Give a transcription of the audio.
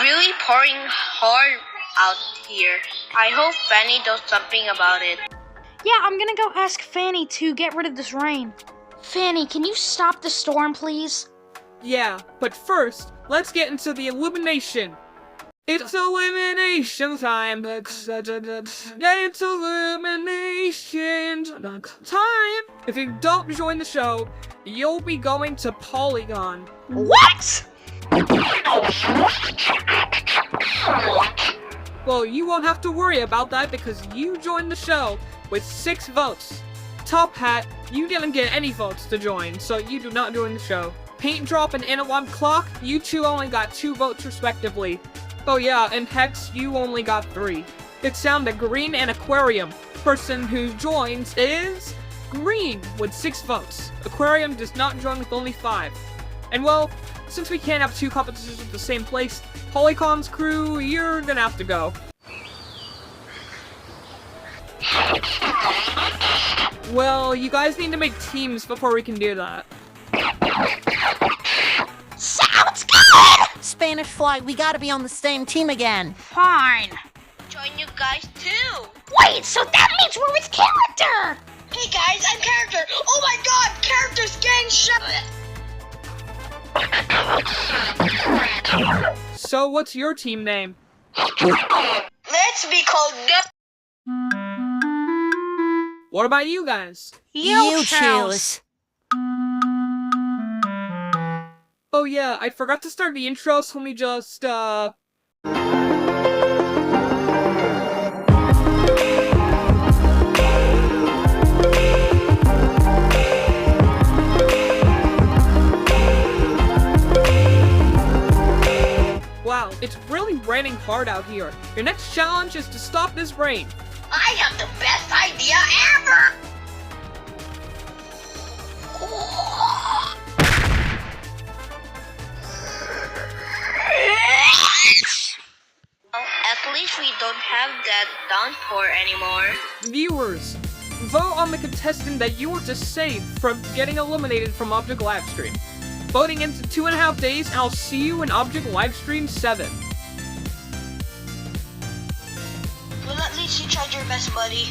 really pouring hard out here. I hope Fanny does something about it. Yeah, I'm gonna go ask Fanny to get rid of this rain. Fanny, can you stop the storm, please? Yeah, but first, let's get into the illumination. It's illumination time. It's illumination time. If you don't join the show, you'll be going to Polygon. What? Well, you won't have to worry about that because you joined the show with 6 votes. Top Hat, you didn't get any votes to join, so you do not join the show. Paint Drop and Analog Clock, you two only got 2 votes respectively. Oh yeah, and Hex, you only got 3. It's down to Green and Aquarium. Person who joins is Green with 6 votes. Aquarium does not join with only 5. And well, since we can't have 2 competitions at the same place, Polycon's crew, you're gonna have to go. Well, you guys need to make teams before we can do that. Sounds good! Spanish Fly, we gotta be on the same team again. Fine. Join you guys too. Wait, so that means we're with character! Hey guys, I'm Character. Oh my god, Character's getting shot. So what's your team name? Let's be called the... What about you guys? You choose. Oh yeah, I forgot to start the intro, so let me just, Wow, it's really raining hard out here. Your next challenge is to stop this rain. I have the best idea ever! At least we don't have that downpour anymore. Viewers, vote on the contestant that you want to save from getting eliminated from Object Livestream. Voting into 2.5 days, and I'll see you in Object Livestream 7. Well, at least you tried your best, buddy.